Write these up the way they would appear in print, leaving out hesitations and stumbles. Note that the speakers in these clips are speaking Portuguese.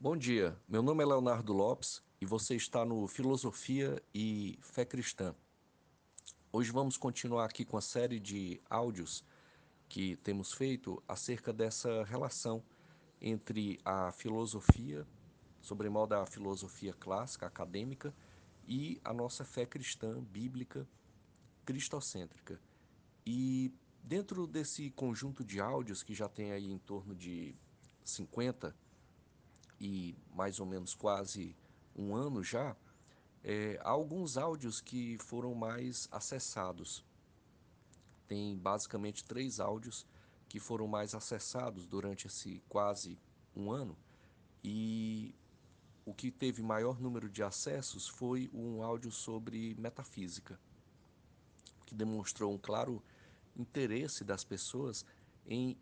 Bom dia, meu nome é Leonardo Lopes e você está no Filosofia e Fé Cristã. Hoje vamos continuar aqui com a série de áudios que temos feito acerca dessa relação entre a filosofia, sobremodo a filosofia clássica, acadêmica, e a nossa fé cristã, bíblica, cristocêntrica. E dentro desse conjunto de áudios que já tem aí em torno de 50 e mais ou menos quase um ano já, há alguns áudios que foram mais acessados. Tem basicamente 3 áudios que foram mais acessados durante esse quase um ano. E o que teve maior número de acessos foi um áudio sobre metafísica, que demonstrou um claro interesse das pessoas em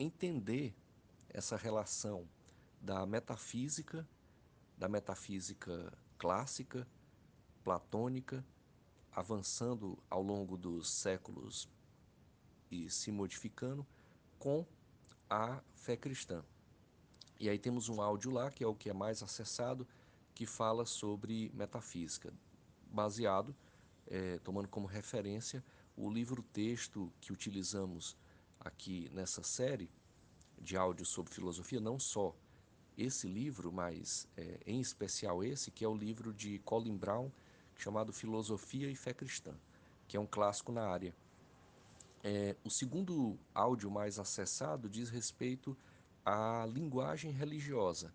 entender essa relação da metafísica clássica, platônica, avançando ao longo dos séculos e se modificando com a fé cristã. E aí temos um áudio lá, que é o que é mais acessado, que fala sobre metafísica, baseado, tomando como referência o livro-texto que utilizamos aqui nessa série de áudios sobre filosofia, não só esse livro, mas em especial esse, que é o livro de Colin Brown, chamado Filosofia e Fé Cristã, que é um clássico na área. O segundo áudio mais acessado diz respeito à linguagem religiosa.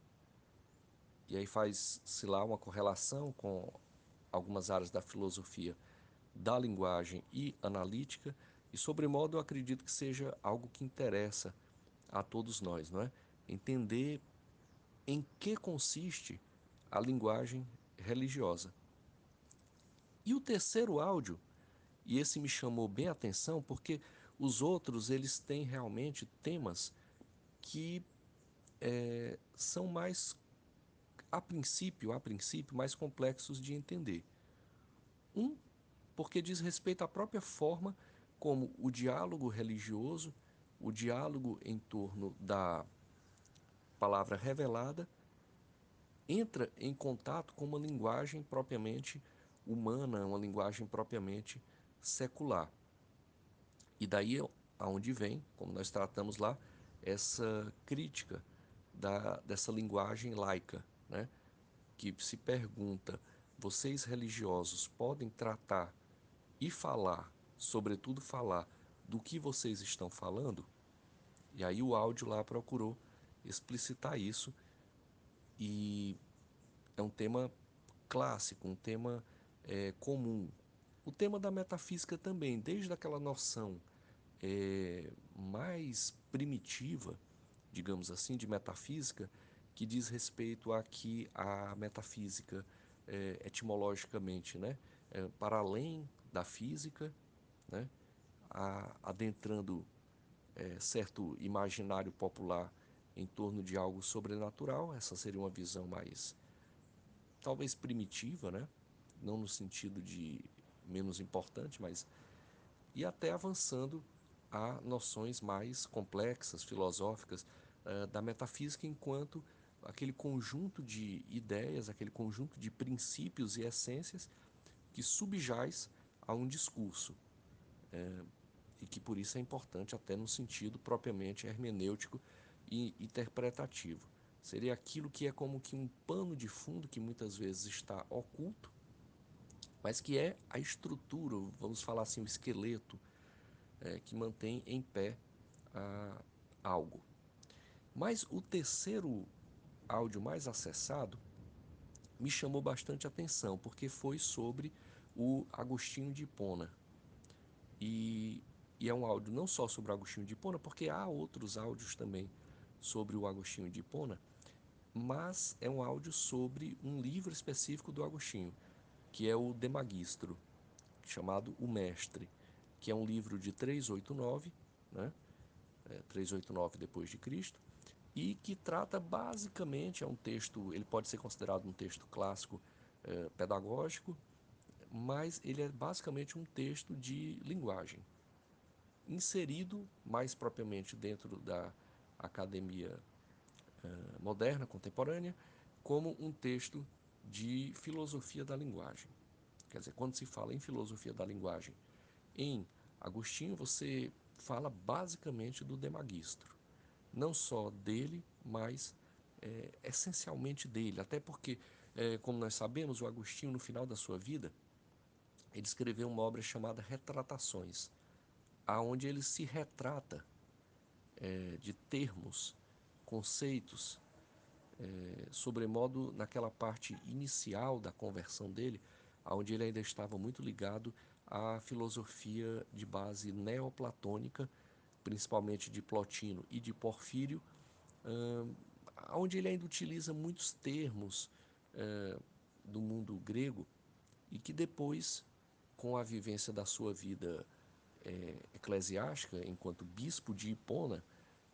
E aí faz-se lá uma correlação com algumas áreas da filosofia da linguagem e analítica, e sobremodo eu acredito que seja algo que interessa a todos nós, não é? Entender em que consiste a linguagem religiosa. E o terceiro áudio, e esse me chamou bem a atenção, porque os outros eles têm realmente temas que são mais, a princípio, mais complexos de entender. Um, porque diz respeito à própria forma como o diálogo religioso, o diálogo em torno da palavra revelada, entra em contato com uma linguagem propriamente humana, uma linguagem propriamente secular. E daí aonde vem, como nós tratamos lá, essa crítica dessa linguagem laica, né? Que se pergunta: vocês religiosos podem tratar e falar, sobretudo falar, do que vocês estão falando? E aí o áudio lá procurou explicitar isso, e é um tema clássico, um tema comum. O tema da metafísica também, desde aquela noção mais primitiva, digamos assim, de metafísica, que diz respeito a que a metafísica, etimologicamente, né, para além da física, né, adentrando certo imaginário popular em torno de algo sobrenatural. Essa seria uma visão mais, talvez, primitiva, né, não no sentido de menos importante, mas e até avançando a noções mais complexas, filosóficas, da metafísica, enquanto aquele conjunto de ideias, aquele conjunto de princípios e essências que subjaz a um discurso, e que por isso é importante até no sentido propriamente hermenêutico e interpretativo. Seria aquilo que é como que um pano de fundo que muitas vezes está oculto, mas que é a estrutura, vamos falar assim, o esqueleto, que mantém em pé algo. Mas o terceiro áudio mais acessado me chamou bastante atenção, porque foi sobre o Agostinho de Hipona. E, e é um áudio não só sobre o Agostinho de Hipona, porque há outros áudios também sobre o Agostinho de Hipona, mas é um áudio sobre um livro específico do Agostinho, que é o De Magistro, chamado O Mestre, que é um livro de 389, né? 389 depois de Cristo, e que trata basicamente, é um texto, ele pode ser considerado um texto clássico, pedagógico, mas ele é basicamente um texto de linguagem, inserido mais propriamente dentro da academia moderna, contemporânea, como um texto de filosofia da linguagem. Quer dizer, quando se fala em filosofia da linguagem em Agostinho, você fala basicamente do Demagistro. Não só dele, mas essencialmente dele. Até porque, como nós sabemos, o Agostinho, no final da sua vida, ele escreveu uma obra chamada Retratações, aonde ele se retrata de termos, conceitos, sobremodo naquela parte inicial da conversão dele, onde ele ainda estava muito ligado à filosofia de base neoplatônica, principalmente de Plotino e de Porfírio, onde ele ainda utiliza muitos termos do mundo grego e que depois, com a vivência da sua vida eclesiástica, enquanto bispo de Hipona,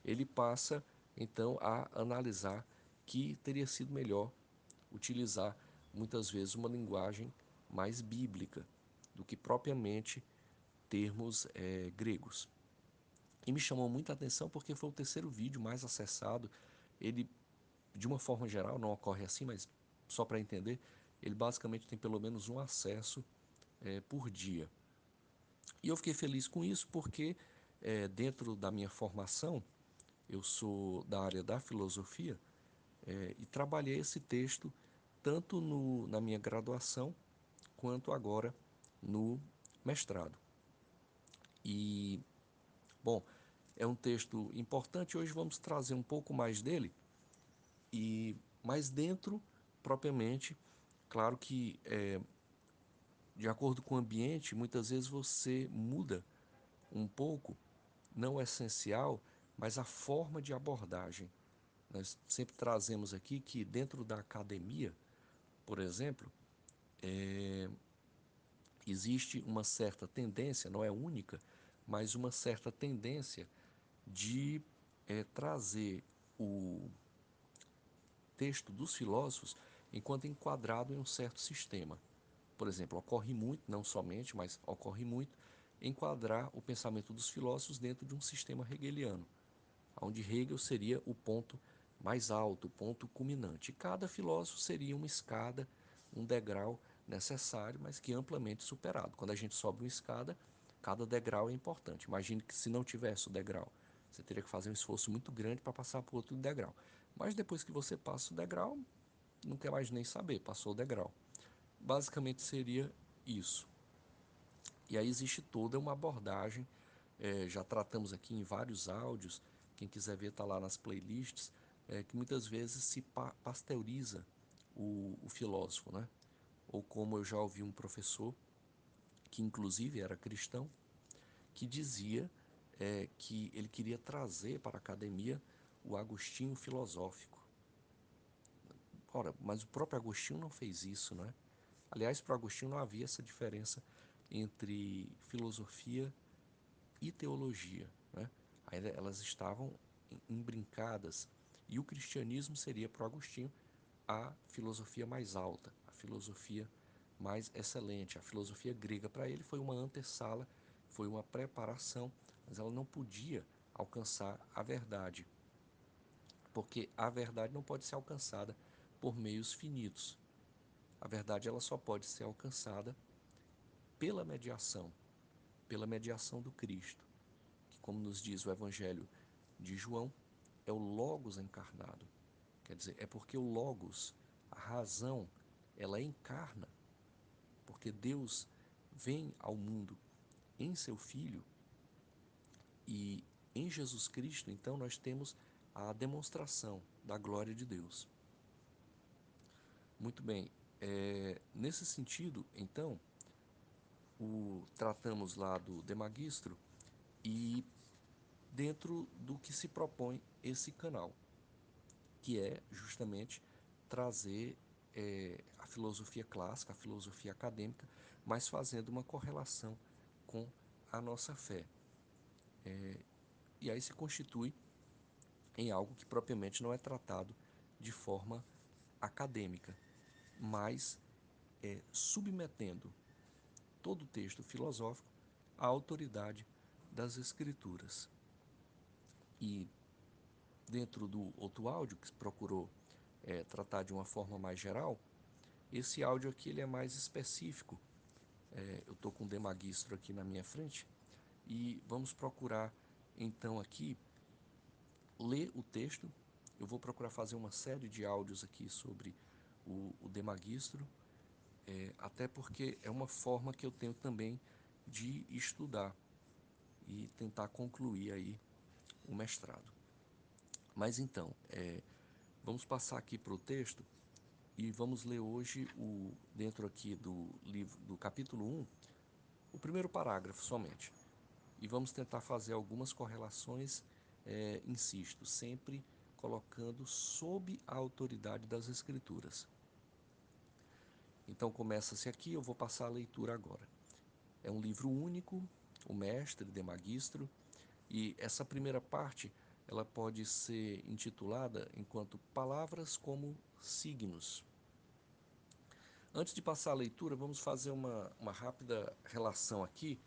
ele passa então a analisar que teria sido melhor utilizar muitas vezes uma linguagem mais bíblica do que propriamente termos gregos. E me chamou muita atenção porque foi o terceiro vídeo mais acessado. Ele, de uma forma geral, não ocorre assim, mas só para entender, ele basicamente tem pelo menos um acesso por dia. E eu fiquei feliz com isso porque, dentro da minha formação, eu sou da área da filosofia e trabalhei esse texto tanto na minha graduação quanto agora no mestrado. E, bom, é um texto importante. Hoje vamos trazer um pouco mais dele e mais dentro, propriamente, claro que de acordo com o ambiente, muitas vezes você muda um pouco, não o essencial, mas a forma de abordagem. Nós sempre trazemos aqui que dentro da academia, por exemplo, existe uma certa tendência, não é única, mas uma certa tendência de trazer o texto dos filósofos enquanto enquadrado em um certo sistema. Por exemplo, ocorre muito, não somente, mas ocorre muito, enquadrar o pensamento dos filósofos dentro de um sistema hegeliano, onde Hegel seria o ponto mais alto, o ponto culminante. E cada filósofo seria uma escada, um degrau necessário, mas que amplamente superado. Quando a gente sobe uma escada, cada degrau é importante. Imagine que se não tivesse o degrau, você teria que fazer um esforço muito grande para passar por outro degrau. Mas depois que você passa o degrau, não quer mais nem saber, passou o degrau. Basicamente seria isso. E aí existe toda uma abordagem, já tratamos aqui em vários áudios, quem quiser ver está lá nas playlists, que muitas vezes se pasteuriza o filósofo, né? Ou como eu já ouvi um professor, que inclusive era cristão, que dizia que ele queria trazer para a academia o Agostinho filosófico. Ora, mas o próprio Agostinho não fez isso, né? Aliás, para Agostinho não havia essa diferença entre filosofia e teologia, né? Ainda elas estavam embrincadas. E o cristianismo seria para Agostinho a filosofia mais alta, a filosofia mais excelente. A filosofia grega para ele foi uma antessala, foi uma preparação, mas ela não podia alcançar a verdade, porque a verdade não pode ser alcançada por meios finitos. A verdade ela só pode ser alcançada pela mediação do Cristo, que, como nos diz o Evangelho de João, é o Logos encarnado. Quer dizer, é porque o Logos, a razão, ela encarna, porque Deus vem ao mundo em seu Filho e em Jesus Cristo, então, nós temos a demonstração da glória de Deus. Muito bem, nesse sentido, então, tratamos lá do Demagistro e dentro do que se propõe esse canal, que é justamente trazer a filosofia clássica, a filosofia acadêmica, mas fazendo uma correlação com a nossa fé. E aí se constitui em algo que propriamente não é tratado de forma acadêmica, mas submetendo todo o texto filosófico à autoridade das Escrituras. E dentro do outro áudio, que procurou tratar de uma forma mais geral, esse áudio aqui ele é mais específico. Eu estou com o Demagistro aqui na minha frente e vamos procurar então aqui ler o texto. Eu vou procurar fazer uma série de áudios aqui sobre o Demagistro, até porque é uma forma que eu tenho também de estudar e tentar concluir aí o mestrado. Mas então, vamos passar aqui para o texto e vamos ler hoje, dentro aqui do livro, do capítulo 1, o primeiro parágrafo somente. E vamos tentar fazer algumas correlações, insisto, sempre colocando sob a autoridade das Escrituras. Então começa-se aqui, eu vou passar a leitura agora. É um livro único, o Mestre de Magistro, e essa primeira parte ela pode ser intitulada enquanto Palavras como Signos. Antes de passar a leitura, vamos fazer uma rápida relação aqui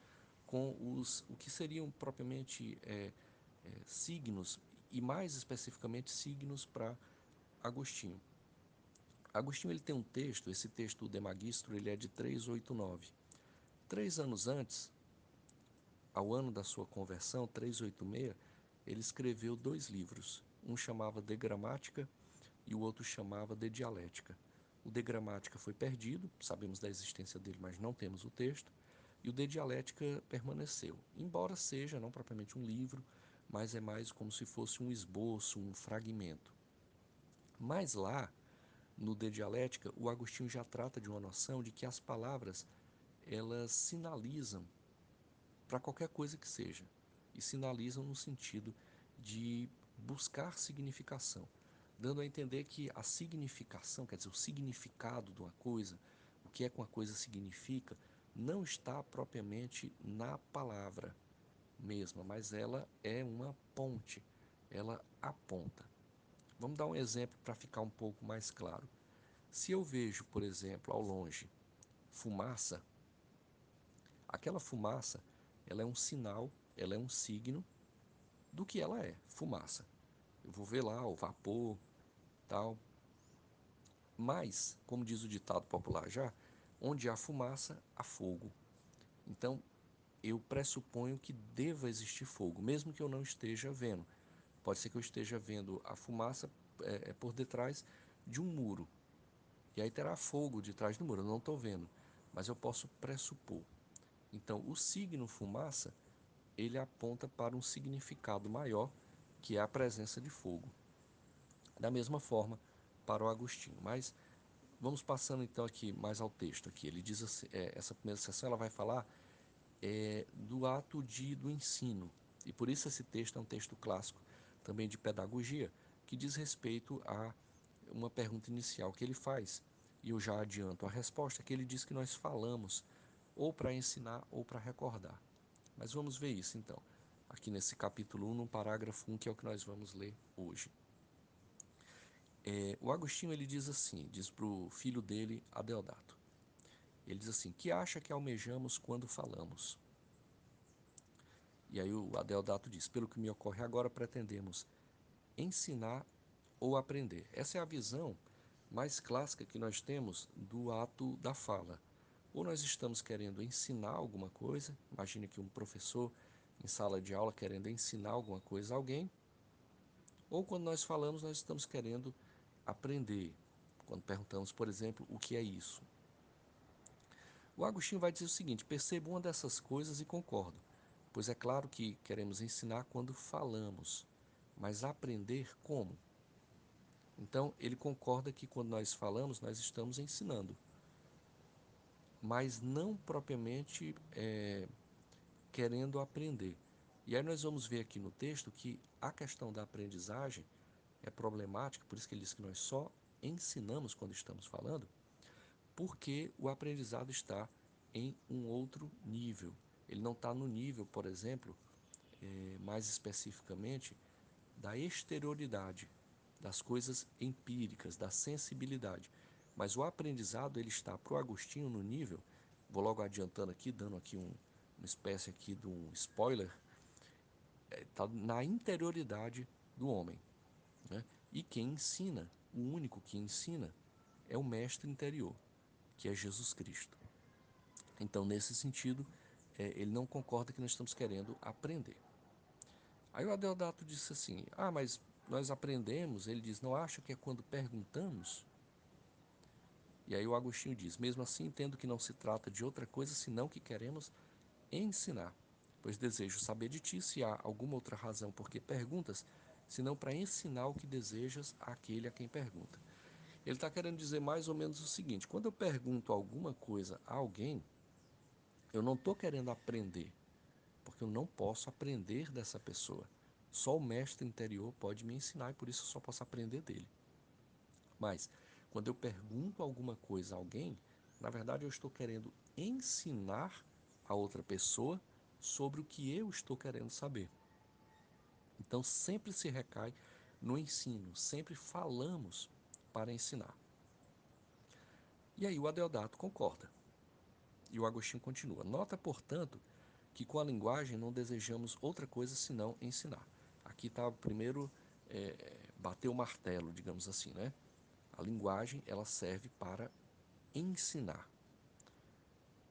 com o que seriam propriamente signos, e mais especificamente signos para Agostinho. Agostinho ele tem um texto, esse texto de Magistro, ele é de 389. 3 anos antes, ao ano da sua conversão, 386, ele escreveu 2 livros. Um chamava De Gramática e o outro chamava De Dialética. O De Gramática foi perdido, sabemos da existência dele, mas não temos o texto. E o De Dialética permaneceu, embora seja não propriamente um livro, mas é mais como se fosse um esboço, um fragmento. Mas lá, no De Dialética, o Agostinho já trata de uma noção de que as palavras, elas sinalizam para qualquer coisa que seja, e sinalizam no sentido de buscar significação, dando a entender que a significação, quer dizer, o significado de uma coisa, o que é que uma coisa significa, não está propriamente na palavra mesma, mas ela é uma ponte, ela aponta. Vamos dar um exemplo para ficar um pouco mais claro. Se eu vejo, por exemplo, ao longe, fumaça, aquela fumaça, ela é um sinal, ela é um signo do que ela é, fumaça. Eu vou ver lá o vapor, tal. Mas, como diz o ditado popular já, onde há fumaça, há fogo. Então, eu pressuponho que deva existir fogo, mesmo que eu não esteja vendo. Pode ser que eu esteja vendo a fumaça por detrás de um muro. E aí terá fogo de trás do muro, eu não estou vendo, mas eu posso pressupor. Então, o signo fumaça, ele aponta para um significado maior, que é a presença de fogo. Da mesma forma, para o Agostinho. Mas vamos passando então aqui mais ao texto. Aqui. Ele diz assim, essa primeira sessão ela vai falar do ato do ensino. E por isso esse texto é um texto clássico, também de pedagogia, que diz respeito a uma pergunta inicial que ele faz. E eu já adianto a resposta, que ele diz que nós falamos ou para ensinar ou para recordar. Mas vamos ver isso então, aqui nesse capítulo 1, no parágrafo 1, que é o que nós vamos ler hoje. O Agostinho ele diz assim, diz para o filho dele, Adeodato. Ele diz assim, que acha que almejamos quando falamos? E aí o Adeodato diz, pelo que me ocorre agora, pretendemos ensinar ou aprender. Essa é a visão mais clássica que nós temos do ato da fala. Ou nós estamos querendo ensinar alguma coisa, imagine que um professor em sala de aula querendo ensinar alguma coisa a alguém, ou quando nós falamos, nós estamos querendo aprender. Quando perguntamos, por exemplo, o que é isso? O Agostinho vai dizer o seguinte, percebo uma dessas coisas e concordo, pois é claro que queremos ensinar quando falamos, mas aprender como? Então, ele concorda que quando nós falamos, nós estamos ensinando, mas não propriamente querendo aprender. E aí nós vamos ver aqui no texto que a questão da aprendizagem é problemática, por isso que ele diz que nós só ensinamos quando estamos falando, porque o aprendizado está em um outro nível. Ele não está no nível, por exemplo, mais especificamente, da exterioridade, das coisas empíricas, da sensibilidade. Mas o aprendizado ele está para o Agostinho no nível, vou logo adiantando aqui, dando aqui uma espécie aqui de um spoiler, está na interioridade do homem. E quem ensina, o único que ensina, é o mestre interior, que é Jesus Cristo. Então, nesse sentido, ele não concorda que nós estamos querendo aprender. Aí o Adeodato disse assim: ah, mas nós aprendemos. Ele diz: não acha que é quando perguntamos? E aí o Agostinho diz: mesmo assim, entendo que não se trata de outra coisa senão que queremos ensinar, pois desejo saber de ti se há alguma outra razão por que perguntas, senão para ensinar o que desejas àquele a quem pergunta. Ele está querendo dizer mais ou menos o seguinte: quando eu pergunto alguma coisa a alguém, eu não estou querendo aprender, porque eu não posso aprender dessa pessoa. Só o mestre interior pode me ensinar e por isso eu só posso aprender dele. Mas, quando eu pergunto alguma coisa a alguém, na verdade eu estou querendo ensinar a outra pessoa sobre o que eu estou querendo saber. Então, sempre se recai no ensino, sempre falamos para ensinar. E aí o Adeodato concorda. E o Agostinho continua: nota, portanto, que com a linguagem não desejamos outra coisa senão ensinar. Aqui está o primeiro bater o martelo, digamos assim, né? A linguagem, ela serve para ensinar.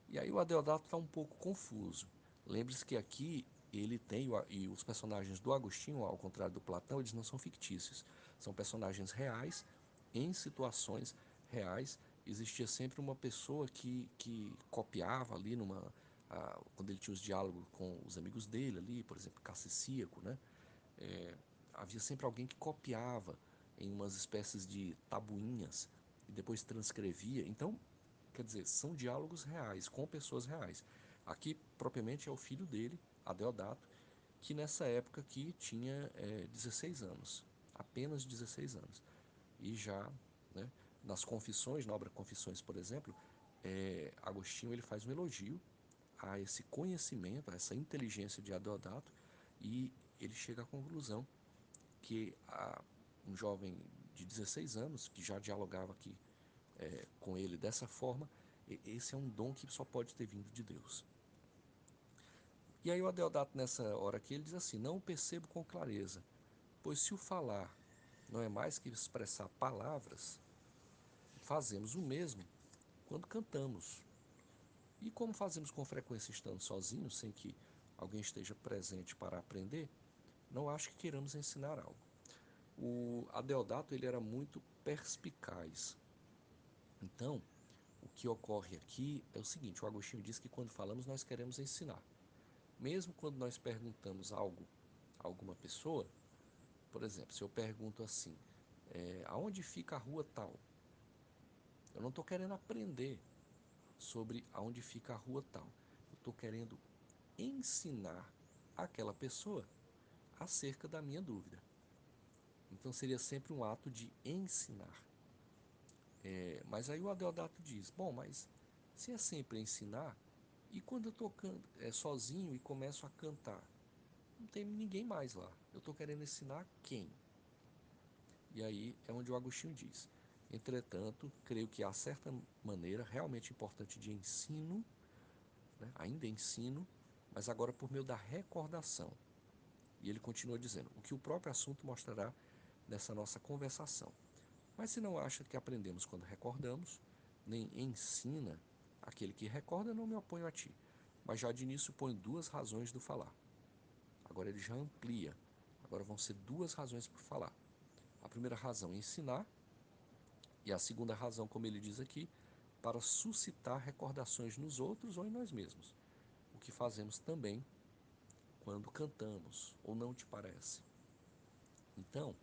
E aí o Adeodato está um pouco confuso. Lembre-se que aqui ele tem, e os personagens do Agostinho, ao contrário do Platão, eles não são fictícios. São personagens reais, em situações reais. Existia sempre uma pessoa que copiava ali quando ele tinha os diálogos com os amigos dele ali, por exemplo, Cassicíaco, né? Havia sempre alguém que copiava em umas espécies de tabuinhas e depois transcrevia. Então, quer dizer, são diálogos reais, com pessoas reais. Aqui, propriamente, é o filho dele, Adeodato, que nessa época aqui tinha 16 anos, apenas 16 anos. E já, né, nas Confissões, na obra Confissões, por exemplo, Agostinho ele faz um elogio a esse conhecimento, a essa inteligência de Adeodato, e ele chega à conclusão que um jovem de 16 anos, que já dialogava aqui com ele dessa forma, esse é um dom que só pode ter vindo de Deus. E aí o Adeodato, nessa hora aqui, ele diz assim: não o percebo com clareza, pois se o falar não é mais que expressar palavras, fazemos o mesmo quando cantamos. E como fazemos com frequência estando sozinhos, sem que alguém esteja presente para aprender, não acho que queiramos ensinar algo. O Adeodato ele era muito perspicaz. Então, o que ocorre aqui é o seguinte: o Agostinho diz que quando falamos nós queremos ensinar. Mesmo quando nós perguntamos algo a alguma pessoa, por exemplo, se eu pergunto assim, aonde fica a rua tal? Eu não estou querendo aprender sobre aonde fica a rua tal. Eu estou querendo ensinar aquela pessoa acerca da minha dúvida. Então seria sempre um ato de ensinar. Mas aí o Adeodato diz: bom, mas se é sempre ensinar, e quando eu estou sozinho e começo a cantar? Não tem ninguém mais lá. Eu estou querendo ensinar quem? E aí é onde o Agostinho diz: entretanto, creio que há certa maneira realmente importante de ensino, né, ainda ensino, mas agora por meio da recordação. E ele continua dizendo: o que o próprio assunto mostrará nessa nossa conversação. Mas se não acha que aprendemos quando recordamos, nem ensina aquele que recorda, não me oponho a ti. Mas já de início põe duas razões do falar. Agora ele já amplia. Agora vão ser duas razões por falar. A primeira razão, ensinar, e a segunda razão, como ele diz aqui, para suscitar recordações nos outros ou em nós mesmos. O que fazemos também quando cantamos, ou não te parece? Então,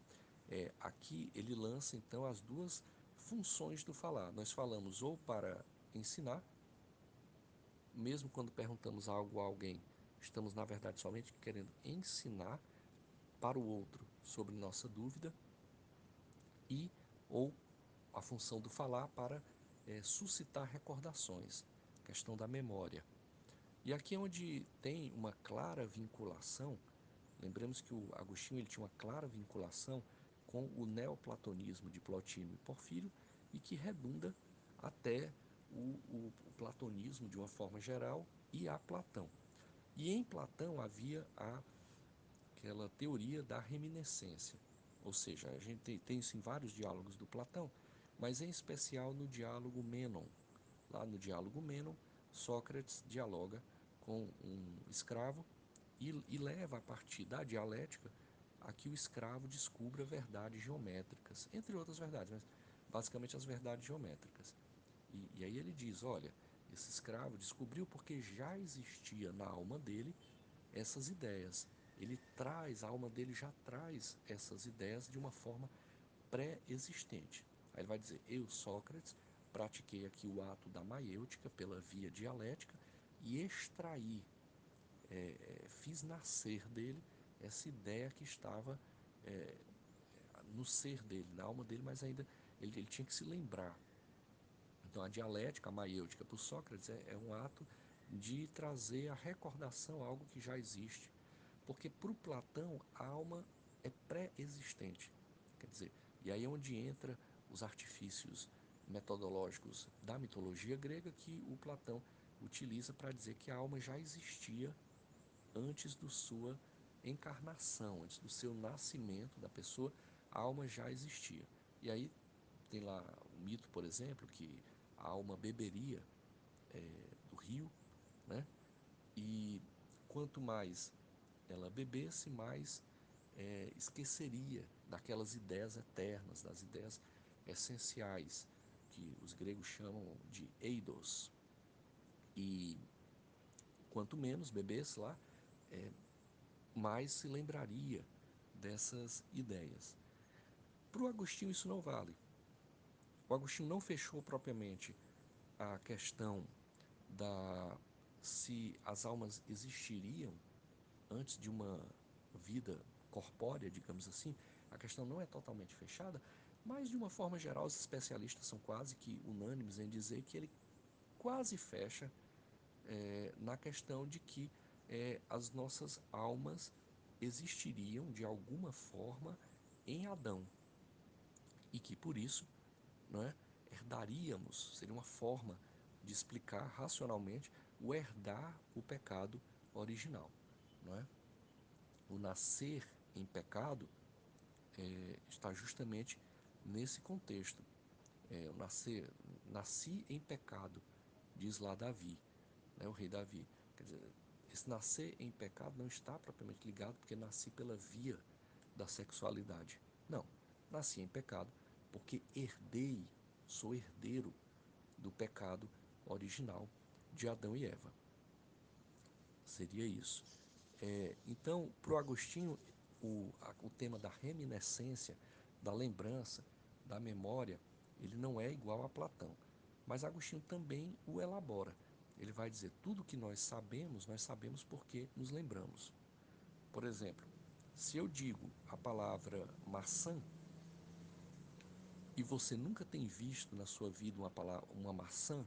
aqui ele lança então as duas funções do falar. Nós falamos ou para ensinar, mesmo quando perguntamos algo a alguém, estamos na verdade somente querendo ensinar para o outro sobre nossa dúvida, e ou a função do falar para suscitar recordações, questão da memória. E aqui é onde tem uma clara vinculação. Lembremos que o Agostinho ele tinha uma clara vinculação com o neoplatonismo de Plotino e Porfírio, e que redunda até o platonismo de uma forma geral e a Platão. E em Platão havia aquela teoria da reminiscência. Ou seja, a gente tem isso em vários diálogos do Platão, mas em especial no diálogo Mênon. Lá no diálogo Mênon, Sócrates dialoga com um escravo e leva a partir da dialética a que o escravo descubra verdades geométricas, entre outras verdades, mas basicamente as verdades geométricas. E aí ele diz, olha, esse escravo descobriu porque já existia na alma dele essas ideias. Ele traz, a alma dele já traz essas ideias de uma forma pré-existente. Aí ele vai dizer, eu, Sócrates, pratiquei aqui o ato da maiêutica pela via dialética e extraí, fiz nascer dele essa ideia que estava no ser dele, na alma dele, mas ainda ele tinha que se lembrar. Então a dialética, a maiêutica para Sócrates é um ato de trazer a recordação a algo que já existe. Porque para o Platão a alma é pré-existente. Quer dizer, e aí é onde entra os artifícios metodológicos da mitologia grega que o Platão utiliza para dizer que a alma já existia antes da sua encarnação, antes do seu nascimento da pessoa, a alma já existia. E aí tem lá o mito, por exemplo, que a alma beberia do rio, né? E quanto mais ela bebesse, mais esqueceria daquelas ideias eternas, das ideias essenciais, que os gregos chamam de eidos. E quanto menos bebesse lá, mais se lembraria dessas ideias. Para o Agostinho isso não vale. O Agostinho não fechou propriamente a questão da se as almas existiriam antes de uma vida corpórea, digamos assim. A questão não é totalmente fechada, mas de uma forma geral os especialistas são quase que unânimes em dizer que ele quase fecha na questão de que as nossas almas existiriam de alguma forma em Adão e que por isso, não é, herdaríamos, seria uma forma de explicar racionalmente o herdar o pecado original, não é? O nascer em pecado está justamente nesse contexto. O nasci em pecado, diz lá Davi, né, o rei Davi. Quer dizer, esse nascer em pecado não está propriamente ligado porque nasci pela via da sexualidade. Não, nasci em pecado porque herdei, sou herdeiro do pecado original de Adão e Eva. Seria isso. Então, para o Agostinho, o tema da reminiscência, da lembrança, da memória, ele não é igual a Platão. Mas Agostinho também o elabora. Ele vai dizer, tudo que nós sabemos porque nos lembramos. Por exemplo, se eu digo a palavra maçã e você nunca tem visto na sua vida uma maçã,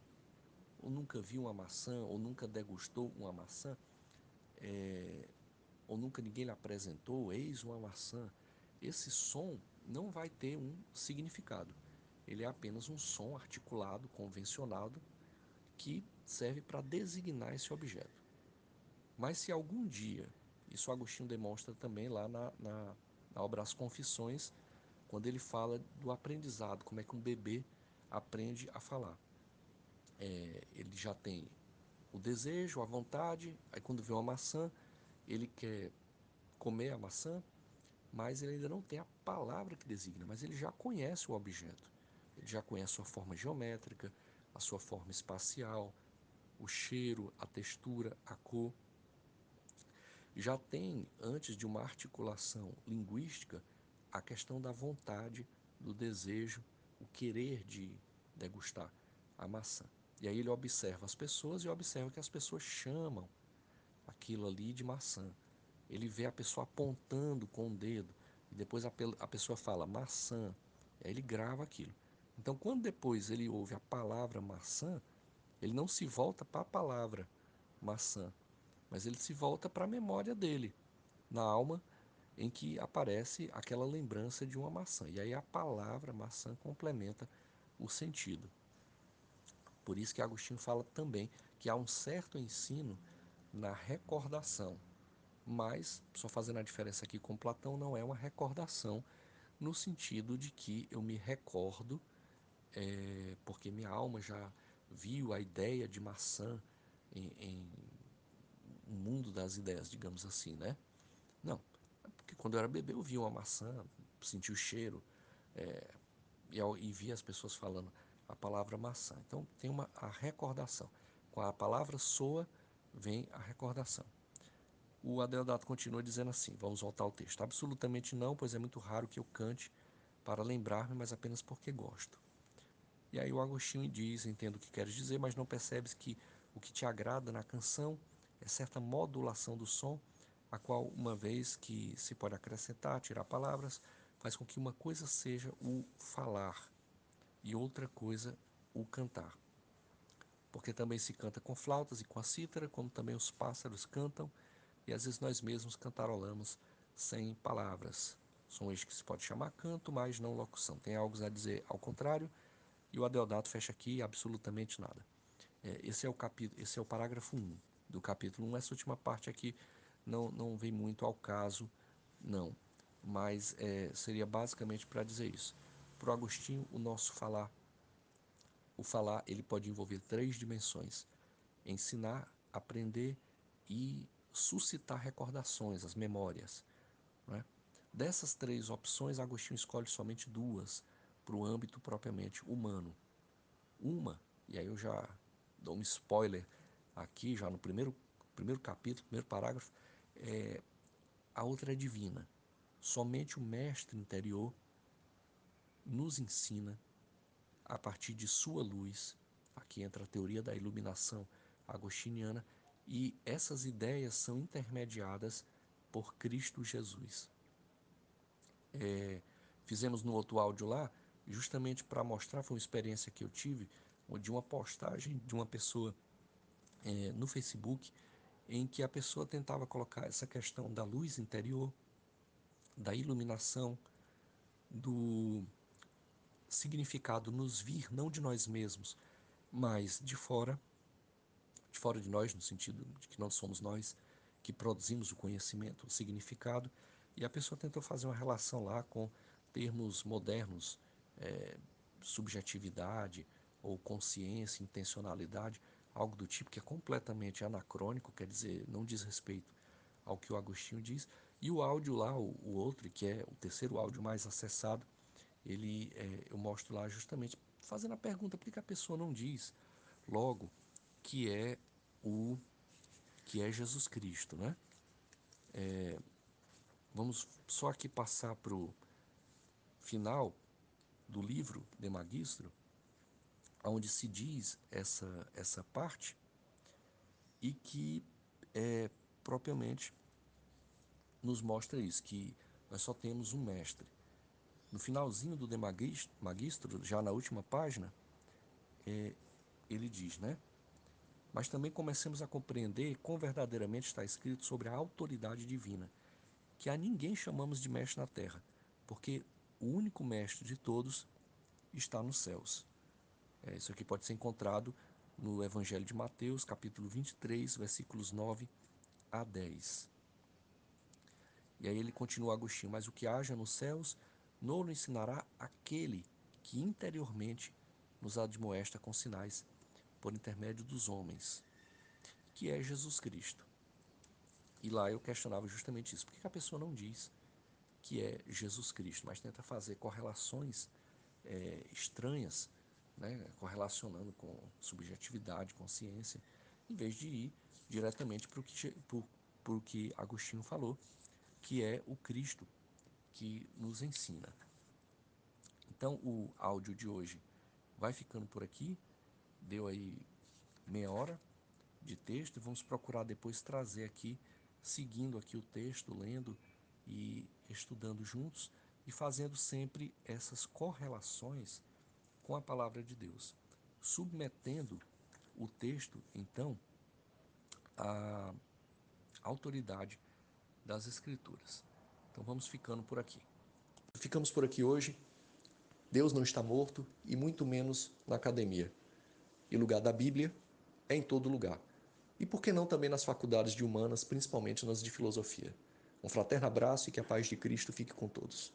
ou nunca viu uma maçã, ou nunca degustou uma maçã, ou nunca ninguém lhe apresentou, eis uma maçã, esse som não vai ter um significado. Ele é apenas um som articulado, convencionado, que serve para designar esse objeto. Mas se algum dia, isso Agostinho demonstra também lá na obra As Confissões, quando ele fala do aprendizado, como é que um bebê aprende a falar. Ele já tem o desejo, a vontade, aí quando vê uma maçã, ele quer comer a maçã, mas ele ainda não tem a palavra que designa, mas ele já conhece o objeto. Ele já conhece a sua forma geométrica, a sua forma espacial, o cheiro, a textura, a cor. Já tem, antes de uma articulação linguística, a questão da vontade, do desejo, o querer de degustar a maçã. E aí ele observa as pessoas e observa que as pessoas chamam aquilo ali de maçã. Ele vê a pessoa apontando com o dedo e depois a pessoa fala maçã, e aí ele grava aquilo. Então, quando depois ele ouve a palavra maçã, ele não se volta para a palavra maçã, mas ele se volta para a memória dele, na alma em que aparece aquela lembrança de uma maçã. E aí a palavra maçã complementa o sentido. Por isso que Agostinho fala também que há um certo ensino na recordação, mas, só fazendo a diferença aqui com Platão, não é uma recordação no sentido de que eu me recordo, porque minha alma já viu a ideia de maçã em um mundo das ideias, digamos assim, né? Não, é porque quando eu era bebê eu via uma maçã, senti o cheiro, e via as pessoas falando a palavra maçã. Então tem a recordação. Com a palavra soa, vem a recordação. O Adeodato continua dizendo assim, vamos voltar ao texto. Absolutamente não, pois é muito raro que eu cante para lembrar-me, mas apenas porque gosto. E aí o Agostinho diz, entendo o que queres dizer, mas não percebes que o que te agrada na canção é certa modulação do som, a qual, uma vez que se pode acrescentar, tirar palavras, faz com que uma coisa seja o falar e outra coisa o cantar. Porque também se canta com flautas e com a cítara, como também os pássaros cantam, e às vezes nós mesmos cantarolamos sem palavras. Som este que se pode chamar canto, mas não locução. Tem algo a dizer ao contrário, e o Adeodato fecha aqui absolutamente nada. Esse é o parágrafo 1 do capítulo 1. Essa última parte aqui não vem muito ao caso, não. Mas seria basicamente para dizer isso. Para o Agostinho, o falar ele pode envolver três dimensões: ensinar, aprender e suscitar recordações, as memórias, né? Dessas três opções, Agostinho escolhe somente duas para o âmbito propriamente humano. Uma, e aí eu já dou um spoiler aqui, já no primeiro capítulo, primeiro parágrafo, a outra é divina. Somente o mestre interior nos ensina, a partir de sua luz, aqui entra a teoria da iluminação agostiniana, e essas ideias são intermediadas por Cristo Jesus. Fizemos no outro áudio lá, justamente para mostrar, foi uma experiência que eu tive, de uma postagem de uma pessoa no Facebook, em que a pessoa tentava colocar essa questão da luz interior, da iluminação, do significado nos vir não de nós mesmos, mas de fora de nós, no sentido de que não somos nós que produzimos o conhecimento, o significado, e a pessoa tentou fazer uma relação lá com termos modernos, subjetividade ou consciência, intencionalidade, algo do tipo que é completamente anacrônico, quer dizer, não diz respeito ao que o Agostinho diz. E o áudio lá, o outro, que é o terceiro áudio mais acessado, eu mostro lá justamente fazendo a pergunta: por que a pessoa não diz logo que é o que é Jesus Cristo, né? Vamos só aqui passar para o final do livro de Magistro, onde se diz essa parte e que propriamente nos mostra isso, que nós só temos um mestre. No finalzinho do De Magistro, já na última página, ele diz, né? Mas também comecemos a compreender quão verdadeiramente está escrito sobre a autoridade divina, que a ninguém chamamos de mestre na terra, porque o único mestre de todos está nos céus. Isso aqui pode ser encontrado no Evangelho de Mateus, capítulo 23, versículos 9 a 10. E aí ele continua, Agostinho: mas o que haja nos céus, nos ensinará aquele que interiormente nos admoesta com sinais, por intermédio dos homens, que é Jesus Cristo. E lá eu questionava justamente isso. Por que a pessoa não diz que é Jesus Cristo, mas tenta fazer correlações estranhas, né, correlacionando com subjetividade, consciência, em vez de ir diretamente para o que Agostinho falou, que é o Cristo que nos ensina. Então o áudio de hoje vai ficando por aqui, deu aí meia hora de texto, e vamos procurar depois trazer aqui, seguindo aqui o texto, lendo e estudando juntos e fazendo sempre essas correlações com a palavra de Deus, submetendo o texto, então, à autoridade das Escrituras. Então vamos ficando por aqui. Ficamos por aqui hoje. Deus não está morto e muito menos na academia. E lugar da Bíblia é em todo lugar. E por que não também nas faculdades de humanas, principalmente nas de filosofia? Um fraterno abraço e que a paz de Cristo fique com todos.